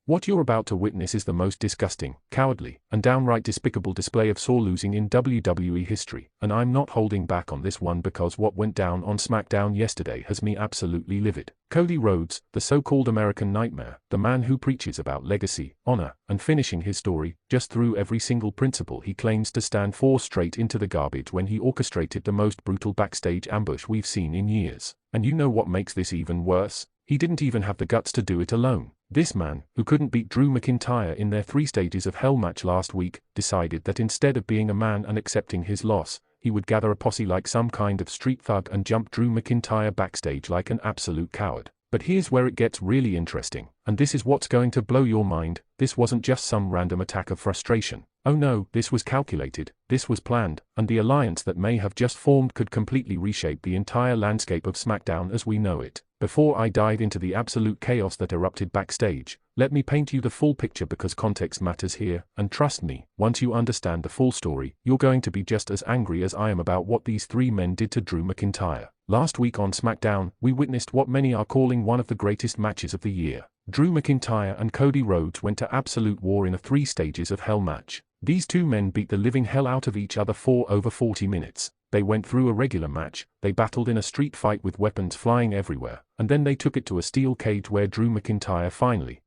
What you're about to witness is the most disgusting, cowardly, and downright despicable display of sore losing in WWE history, and I'm not holding back on this one because what went down on Smackdown yesterday has me absolutely livid. Cody Rhodes, the so-called American Nightmare, the man who preaches about legacy, honor, and finishing his story, just threw every single principle he claims to stand for straight into the garbage when he orchestrated the most brutal backstage ambush we've seen in years. And you know what makes this even worse? He didn't even have the guts to do it alone. This man, who couldn't beat Drew McIntyre in their 3 Stages of Hell match last week, decided that instead of being a man and accepting his loss, he would gather a posse like some kind of street thug and jump Drew McIntyre backstage like an absolute coward. But here's where it gets really interesting, and this is what's going to blow your mind. This wasn't just some random attack of frustration. Oh no, this was calculated, this was planned, and the alliance that may have just formed could completely reshape the entire landscape of SmackDown as we know it. Before I dive into the absolute chaos that erupted backstage, let me paint you the full picture because context matters here, and trust me, once you understand the full story, you're going to be just as angry as I am about what these 3 men did to Drew McIntyre. Last week on SmackDown, we witnessed what many are calling one of the greatest matches of the year. Drew McIntyre and Cody Rhodes went to absolute war in a 3 Stages of Hell match. These 2 men beat the living hell out of each other for over 40 minutes. They went through a regular match, they battled in a street fight with weapons flying everywhere, and then they took it to a steel cage where Drew McIntyre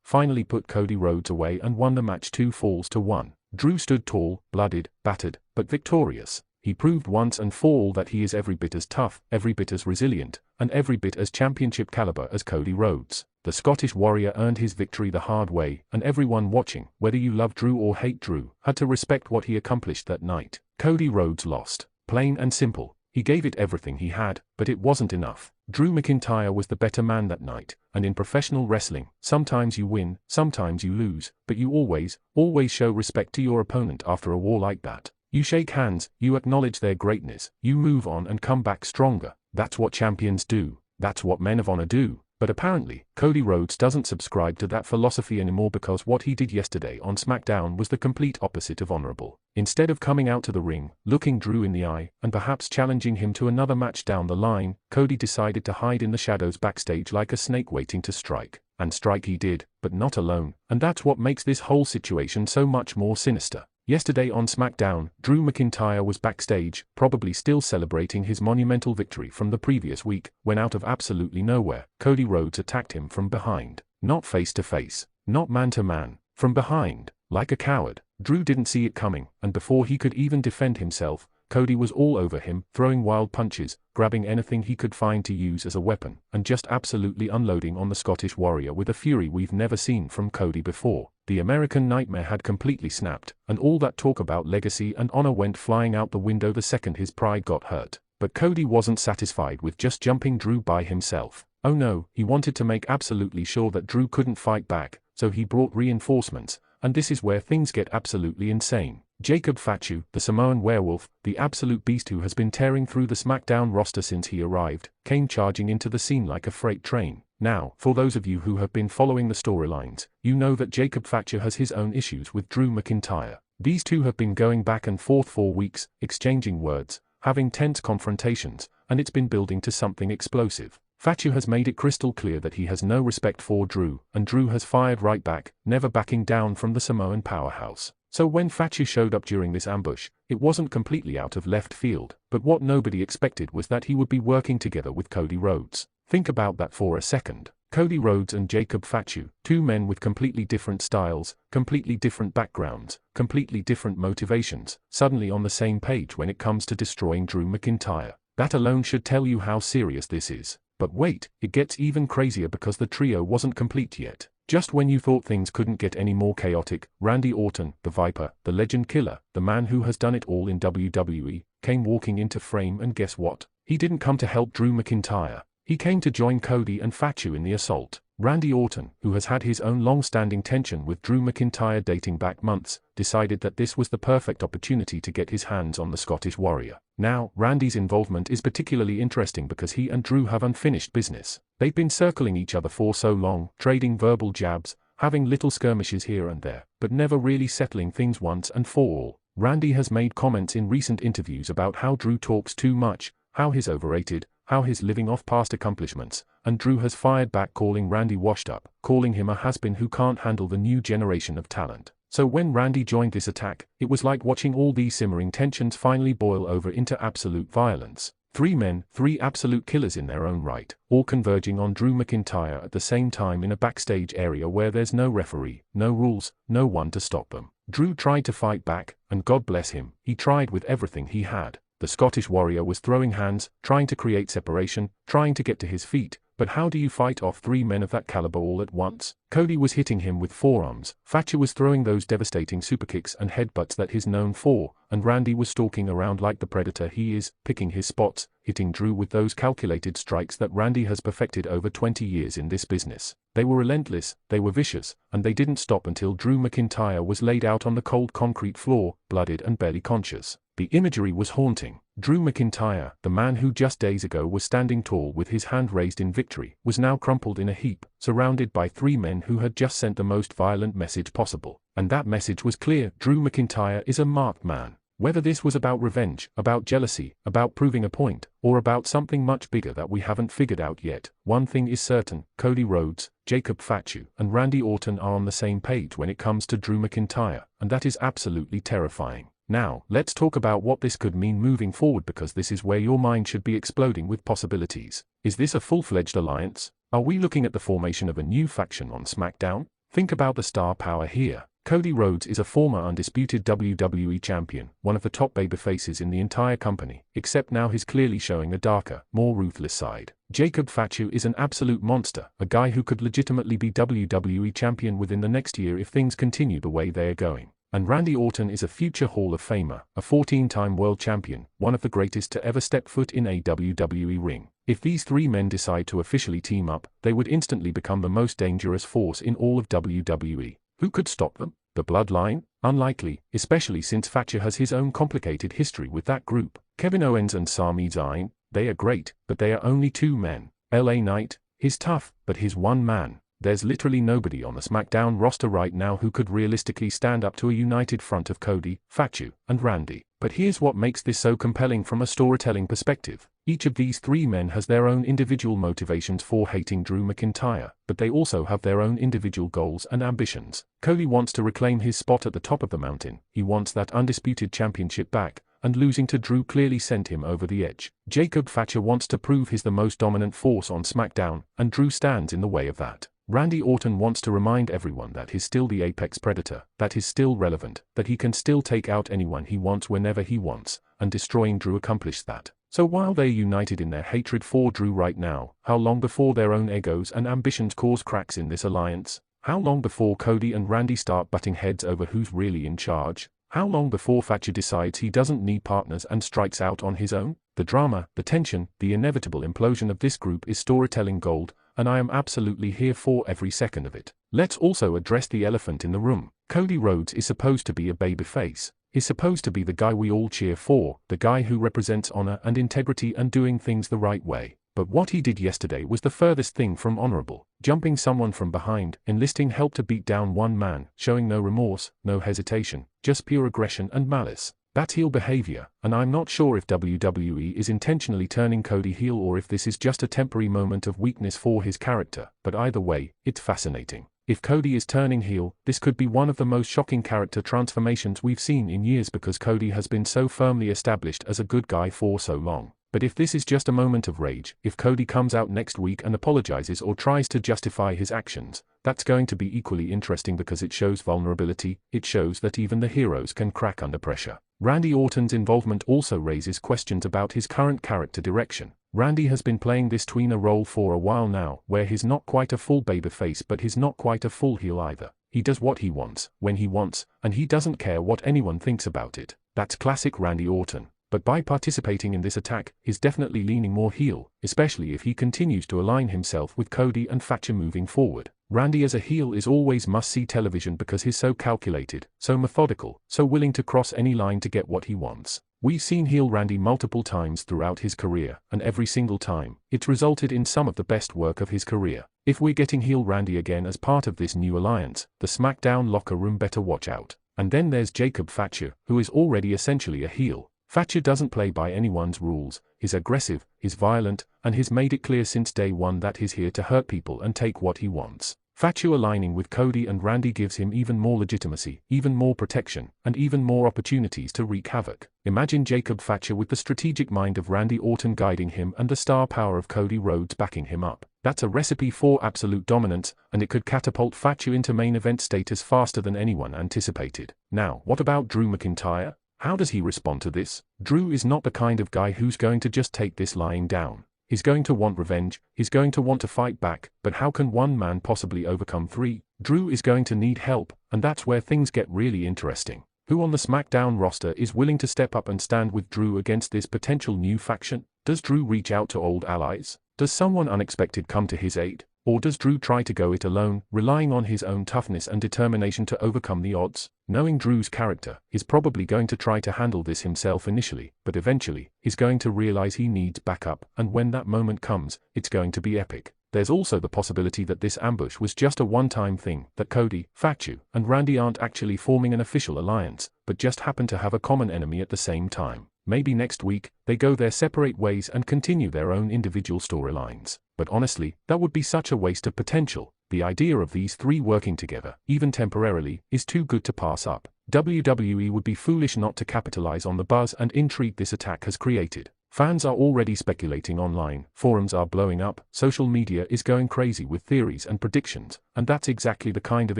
finally put Cody Rhodes away and won the match 2 falls to 1. Drew stood tall, bloodied, battered, but victorious. He proved once and for all that he is every bit as tough, every bit as resilient, and every bit as championship caliber as Cody Rhodes. The Scottish Warrior earned his victory the hard way, and everyone watching, whether you love Drew or hate Drew, had to respect what he accomplished that night. Cody Rhodes lost. Plain and simple. He gave it everything he had, but it wasn't enough. Drew McIntyre was the better man that night, and in professional wrestling, sometimes you win, sometimes you lose, but you always show respect to your opponent after a war like that. You shake hands, you acknowledge their greatness, you move on and come back stronger. That's what champions do. That's what men of honor do. But apparently, Cody Rhodes doesn't subscribe to that philosophy anymore because what he did yesterday on SmackDown was the complete opposite of honorable. Instead of coming out to the ring, looking Drew in the eye, and perhaps challenging him to another match down the line, Cody decided to hide in the shadows backstage like a snake waiting to strike. And strike he did, but not alone, and that's what makes this whole situation so much more sinister. Yesterday on SmackDown, Drew McIntyre was backstage, probably still celebrating his monumental victory from the previous week, when out of absolutely nowhere, Cody Rhodes attacked him from behind. Not face to face, not man to man, from behind, like a coward. Drew didn't see it coming, and before he could even defend himself, Cody was all over him, throwing wild punches, grabbing anything he could find to use as a weapon, and just absolutely unloading on the Scottish Warrior with a fury we've never seen from Cody before. The American Nightmare had completely snapped, and all that talk about legacy and honor went flying out the window the second his pride got hurt. But Cody wasn't satisfied with just jumping Drew by himself. Oh no, he wanted to make absolutely sure that Drew couldn't fight back, so he brought reinforcements, and this is where things get absolutely insane. Jacob Fatu, the Samoan werewolf, the absolute beast who has been tearing through the SmackDown roster since he arrived, came charging into the scene like a freight train. Now, for those of you who have been following the storylines, you know that Jacob Fatu has his own issues with Drew McIntyre. These two have been going back and forth for weeks, exchanging words, having tense confrontations, and it's been building to something explosive. Fatu has made it crystal clear that he has no respect for Drew, and Drew has fired right back, never backing down from the Samoan powerhouse. So when Fatu showed up during this ambush, it wasn't completely out of left field, but what nobody expected was that he would be working together with Cody Rhodes. Think about that for a second. Cody Rhodes and Jacob Fatu, 2 men with completely different styles, completely different backgrounds, completely different motivations, suddenly on the same page when it comes to destroying Drew McIntyre. That alone should tell you how serious this is. But wait, it gets even crazier because the trio wasn't complete yet. Just when you thought things couldn't get any more chaotic, Randy Orton, the Viper, the Legend Killer, the man who has done it all in WWE, came walking into frame, and guess what? He didn't come to help Drew McIntyre. He came to join Cody and Fatu in the assault. Randy Orton, who has had his own long-standing tension with Drew McIntyre dating back months, decided that this was the perfect opportunity to get his hands on the Scottish Warrior. Now, Randy's involvement is particularly interesting because he and Drew have unfinished business. They've been circling each other for so long, trading verbal jabs, having little skirmishes here and there, but never really settling things once and for all. Randy has made comments in recent interviews about how Drew talks too much, how he's overrated, how he's living off past accomplishments, and Drew has fired back calling Randy washed up, calling him a has-been who can't handle the new generation of talent. So when Randy joined this attack, it was like watching all these simmering tensions finally boil over into absolute violence. Three men, three absolute killers in their own right, all converging on Drew McIntyre at the same time in a backstage area where there's no referee, no rules, no one to stop them. Drew tried to fight back, and God bless him, he tried with everything he had. The Scottish Warrior was throwing hands, trying to create separation, trying to get to his feet, but how do you fight off three men of that caliber all at once? Cody was hitting him with forearms, Fatu was throwing those devastating superkicks and headbutts that he's known for, and Randy was stalking around like the predator he is, picking his spots, hitting Drew with those calculated strikes that Randy has perfected over 20 years in this business. They were relentless, they were vicious, and they didn't stop until Drew McIntyre was laid out on the cold concrete floor, blooded and barely conscious. The imagery was haunting. Drew McIntyre, the man who just days ago was standing tall with his hand raised in victory, was now crumpled in a heap, surrounded by three men who had just sent the most violent message possible. And that message was clear: Drew McIntyre is a marked man. Whether this was about revenge, about jealousy, about proving a point, or about something much bigger that we haven't figured out yet, one thing is certain: Cody Rhodes, Jacob Fatu, and Randy Orton are on the same page when it comes to Drew McIntyre, and that is absolutely terrifying. Now, let's talk about what this could mean moving forward, because this is where your mind should be exploding with possibilities. Is this a full-fledged alliance? Are we looking at the formation of a new faction on SmackDown? Think about the star power here. Cody Rhodes is a former undisputed WWE champion, one of the top babyfaces in the entire company, except now he's clearly showing a darker, more ruthless side. Jacob Fatu is an absolute monster, a guy who could legitimately be WWE champion within the next year if things continue the way they are going. And Randy Orton is a future Hall of Famer, a 14-time world champion, one of the greatest to ever step foot in a WWE ring. If these three men decide to officially team up, they would instantly become the most dangerous force in all of WWE. Who could stop them? The Bloodline? Unlikely, especially since Fatu has his own complicated history with that group. Kevin Owens and Sami Zayn, they are great, but they are only two men. LA Knight, he's tough, but he's one man. There's literally nobody on the SmackDown roster right now who could realistically stand up to a united front of Cody, Fatu, and Randy. But here's what makes this so compelling from a storytelling perspective. Each of these three men has their own individual motivations for hating Drew McIntyre, but they also have their own individual goals and ambitions. Cody wants to reclaim his spot at the top of the mountain. He wants that undisputed championship back, and losing to Drew clearly sent him over the edge. Jacob Fatu wants to prove he's the most dominant force on SmackDown, and Drew stands in the way of that. Randy Orton wants to remind everyone that he's still the apex predator, that he's still relevant, that he can still take out anyone he wants whenever he wants, and destroying Drew accomplished that. So while they're united in their hatred for Drew right now, how long before their own egos and ambitions cause cracks in this alliance? How long before Cody and Randy start butting heads over who's really in charge? How long before Fatu decides he doesn't need partners and strikes out on his own? The drama, the tension, the inevitable implosion of this group is storytelling gold, and I am absolutely here for every second of it. Let's also address the elephant in the room. Cody Rhodes is supposed to be a babyface. He's supposed to be the guy we all cheer for, the guy who represents honor and integrity and doing things the right way. But what he did yesterday was the furthest thing from honorable. Jumping someone from behind, enlisting help to beat down one man, showing no remorse, no hesitation, just pure aggression and malice. That's heel behavior, and I'm not sure if WWE is intentionally turning Cody heel or if this is just a temporary moment of weakness for his character, but either way, it's fascinating. If Cody is turning heel, this could be one of the most shocking character transformations we've seen in years because Cody has been so firmly established as a good guy for so long. But if this is just a moment of rage, if Cody comes out next week and apologizes or tries to justify his actions, that's going to be equally interesting because it shows vulnerability, it shows that even the heroes can crack under pressure. Randy Orton's involvement also raises questions about his current character direction. Randy has been playing this tweener role for a while now, where he's not quite a full babyface but he's not quite a full heel either. He does what he wants, when he wants, and he doesn't care what anyone thinks about it. That's classic Randy Orton. But by participating in this attack, he's definitely leaning more heel, especially if he continues to align himself with Cody and Fatu moving forward. Randy as a heel is always must-see television because he's so calculated, so methodical, so willing to cross any line to get what he wants. We've seen heel Randy multiple times throughout his career, and every single time, it's resulted in some of the best work of his career. If we're getting heel Randy again as part of this new alliance, the SmackDown locker room better watch out. And then there's Jacob Fatu, who is already essentially a heel. Fatu doesn't play by anyone's rules, he's aggressive, he's violent, and he's made it clear since day one that he's here to hurt people and take what he wants. Fatu aligning with Cody and Randy gives him even more legitimacy, even more protection, and even more opportunities to wreak havoc. Imagine Jacob Fatu with the strategic mind of Randy Orton guiding him and the star power of Cody Rhodes backing him up. That's a recipe for absolute dominance, and it could catapult Fatu into main event status faster than anyone anticipated. Now, what about Drew McIntyre? How does he respond to this? Drew is not the kind of guy who's going to just take this lying down. He's going to want revenge, he's going to want to fight back, but how can one man possibly overcome three? Drew is going to need help, and that's where things get really interesting. Who on the Smackdown roster is willing to step up and stand with Drew against this potential new faction? Does Drew reach out to old allies? Does someone unexpected come to his aid? Or does Drew try to go it alone, relying on his own toughness and determination to overcome the odds? Knowing Drew's character, he's probably going to try to handle this himself initially, but eventually, he's going to realize he needs backup, and when that moment comes, it's going to be epic. There's also the possibility that this ambush was just a one-time thing, that Cody, Fatu, and Randy aren't actually forming an official alliance, but just happen to have a common enemy at the same time. Maybe next week, they go their separate ways and continue their own individual storylines. But honestly, that would be such a waste of potential. The idea of these three working together, even temporarily, is too good to pass up. WWE would be foolish not to capitalize on the buzz and intrigue this attack has created. Fans are already speculating online, forums are blowing up, social media is going crazy with theories and predictions, and that's exactly the kind of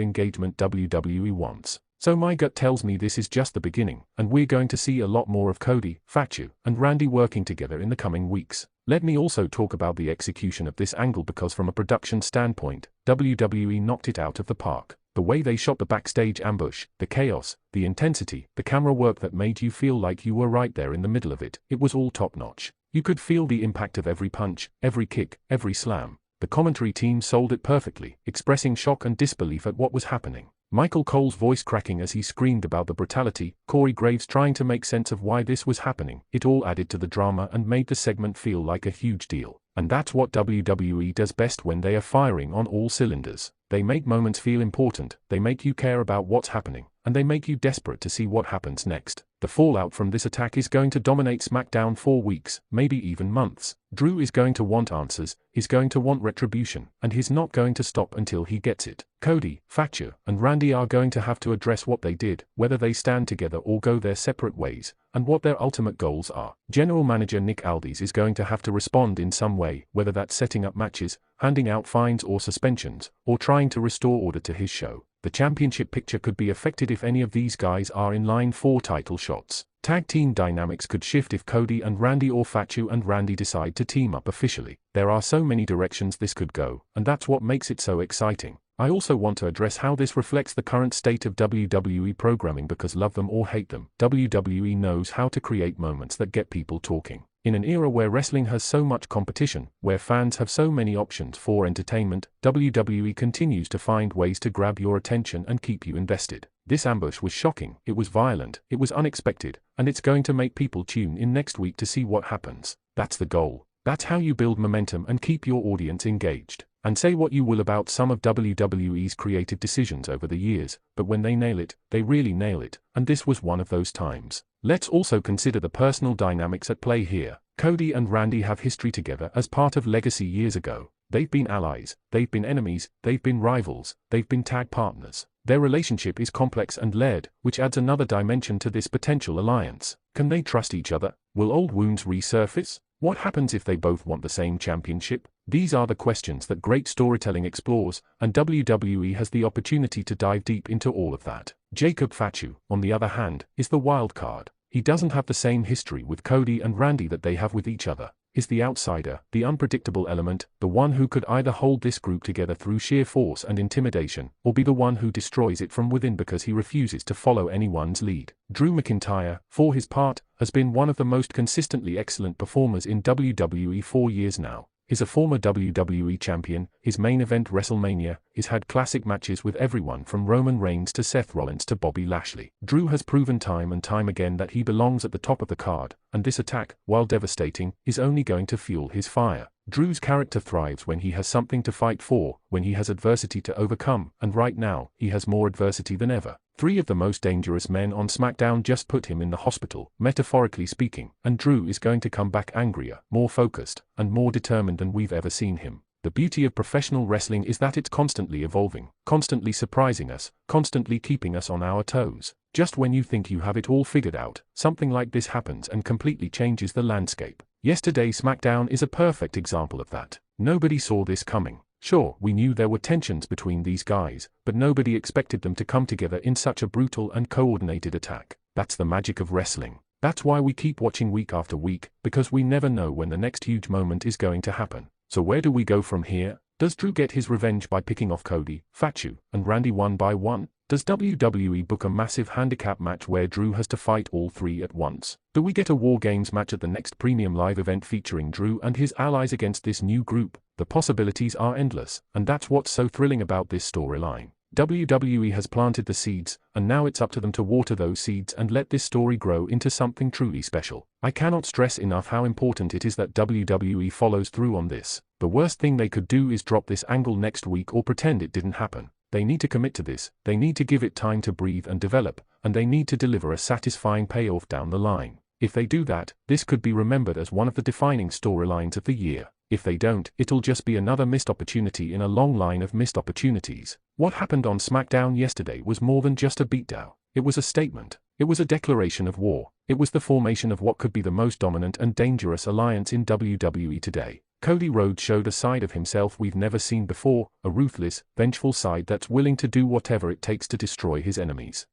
engagement WWE wants. So my gut tells me this is just the beginning, and we're going to see a lot more of Cody, Fatu, and Randy working together in the coming weeks. Let me also talk about the execution of this angle because from a production standpoint, WWE knocked it out of the park. The way they shot the backstage ambush, the chaos, the intensity, the camera work that made you feel like you were right there in the middle of it, it was all top-notch. You could feel the impact of every punch, every kick, every slam. The commentary team sold it perfectly, expressing shock and disbelief at what was happening. Michael Cole's voice cracking as he screamed about the brutality, Corey Graves trying to make sense of why this was happening. It all added to the drama and made the segment feel like a huge deal. And that's what WWE does best when they are firing on all cylinders. They make moments feel important, they make you care about what's happening, and they make you desperate to see what happens next. The fallout from this attack is going to dominate SmackDown for weeks, maybe even months. Drew is going to want answers, he's going to want retribution, and he's not going to stop until he gets it. Cody, Fatu, and Randy are going to have to address what they did, whether they stand together or go their separate ways, and what their ultimate goals are. General Manager Nick Aldis is going to have to respond in some way, whether that's setting up matches, handing out fines or suspensions, or trying to restore order to his show. The championship picture could be affected if any of these guys are in line for title shots. Tag team dynamics could shift if Cody and Randy or Fatu and Randy decide to team up officially. There are so many directions this could go, and that's what makes it so exciting. I also want to address how this reflects the current state of WWE programming because love them or hate them, WWE knows how to create moments that get people talking. In an era where wrestling has so much competition, where fans have so many options for entertainment, WWE continues to find ways to grab your attention and keep you invested. This ambush was shocking, it was violent, it was unexpected, and it's going to make people tune in next week to see what happens. That's the goal. That's how you build momentum and keep your audience engaged. And say what you will about some of WWE's creative decisions over the years, but when they nail it, they really nail it, and this was one of those times. Let's also consider the personal dynamics at play here. Cody and Randy have history together as part of Legacy years ago. They've been allies, they've been enemies, they've been rivals, they've been tag partners. Their relationship is complex and layered, which adds another dimension to this potential alliance. Can they trust each other? Will old wounds resurface? What happens if they both want the same championship? These are the questions that great storytelling explores, and WWE has the opportunity to dive deep into all of that. Jacob Fatu, on the other hand, is the wild card. He doesn't have the same history with Cody and Randy that they have with each other. He's the outsider, the unpredictable element, the one who could either hold this group together through sheer force and intimidation, or be the one who destroys it from within because he refuses to follow anyone's lead. Drew McIntyre, for his part, has been one of the most consistently excellent performers in WWE for years now. He's a former WWE champion, his main event WrestleMania, he's had classic matches with everyone from Roman Reigns to Seth Rollins to Bobby Lashley. Drew has proven time and time again that he belongs at the top of the card, and this attack, while devastating, is only going to fuel his fire. Drew's character thrives when he has something to fight for, when he has adversity to overcome, and right now, he has more adversity than ever. 3 of the most dangerous men on SmackDown just put him in the hospital, metaphorically speaking, and Drew is going to come back angrier, more focused, and more determined than we've ever seen him. The beauty of professional wrestling is that it's constantly evolving, constantly surprising us, constantly keeping us on our toes. Just when you think you have it all figured out, something like this happens and completely changes the landscape. Yesterday's SmackDown is a perfect example of that. Nobody saw this coming. Sure, we knew there were tensions between these guys, but nobody expected them to come together in such a brutal and coordinated attack. That's the magic of wrestling. That's why we keep watching week after week, because we never know when the next huge moment is going to happen. So where do we go from here? Does Drew get his revenge by picking off Cody, Fatu, and Randy one by one? Does WWE book a massive handicap match where Drew has to fight all 3 at once? Do we get a War Games match at the next premium live event featuring Drew and his allies against this new group? The possibilities are endless, and that's what's so thrilling about this storyline. WWE has planted the seeds, and now it's up to them to water those seeds and let this story grow into something truly special. I cannot stress enough how important it is that WWE follows through on this. The worst thing they could do is drop this angle next week or pretend it didn't happen. They need to commit to this, they need to give it time to breathe and develop, and they need to deliver a satisfying payoff down the line. If they do that, this could be remembered as one of the defining storylines of the year. If they don't, it'll just be another missed opportunity in a long line of missed opportunities. What happened on SmackDown yesterday was more than just a beatdown. It was a statement. It was a declaration of war. It was the formation of what could be the most dominant and dangerous alliance in WWE today. Cody Rhodes showed a side of himself we've never seen before, a ruthless, vengeful side that's willing to do whatever it takes to destroy his enemies.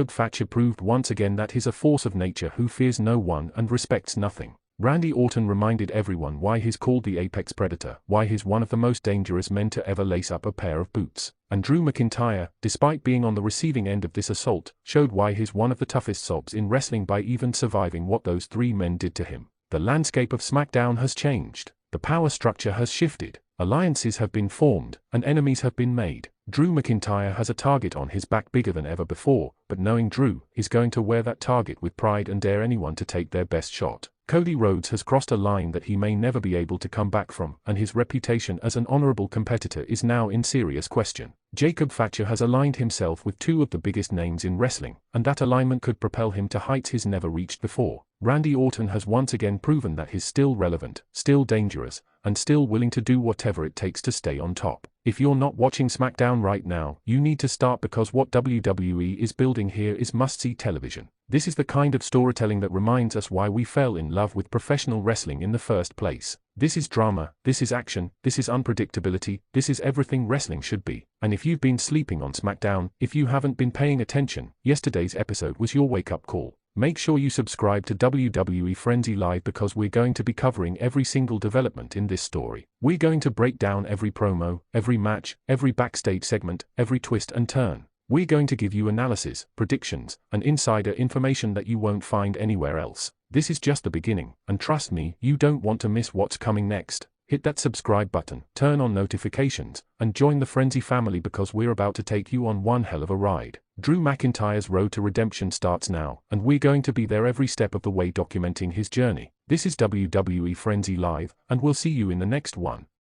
Fatu proved once again that he's a force of nature who fears no one and respects nothing. Randy Orton reminded everyone why he's called the apex predator, why he's one of the most dangerous men to ever lace up a pair of boots. And Drew McIntyre, despite being on the receiving end of this assault, showed why he's one of the toughest sobs in wrestling by even surviving what those 3 men did to him. The landscape of SmackDown has changed. The power structure has shifted. Alliances have been formed, and enemies have been made. Drew McIntyre has a target on his back bigger than ever before, but knowing Drew, he's going to wear that target with pride and dare anyone to take their best shot. Cody Rhodes has crossed a line that he may never be able to come back from, and his reputation as an honorable competitor is now in serious question. Fatu has aligned himself with 2 of the biggest names in wrestling, and that alignment could propel him to heights he's never reached before. Randy Orton has once again proven that he's still relevant, still dangerous, and still willing to do whatever it takes to stay on top. If you're not watching SmackDown right now, you need to start, because what WWE is building here is must-see television. This is the kind of storytelling that reminds us why we fell in love with professional wrestling in the first place. This is drama, this is action, this is unpredictability, this is everything wrestling should be. And if you've been sleeping on SmackDown, if you haven't been paying attention, yesterday's episode was your wake-up call. Make sure you subscribe to WWE Frenzy Live, because we're going to be covering every single development in this story. We're going to break down every promo, every match, every backstage segment, every twist and turn. We're going to give you analysis, predictions, and insider information that you won't find anywhere else. This is just the beginning, and trust me, you don't want to miss what's coming next. Hit that subscribe button, turn on notifications, and join the Frenzy family, because we're about to take you on one hell of a ride. Drew McIntyre's road to redemption starts now, and we're going to be there every step of the way documenting his journey. This is WWE Frenzy Live, and we'll see you in the next one.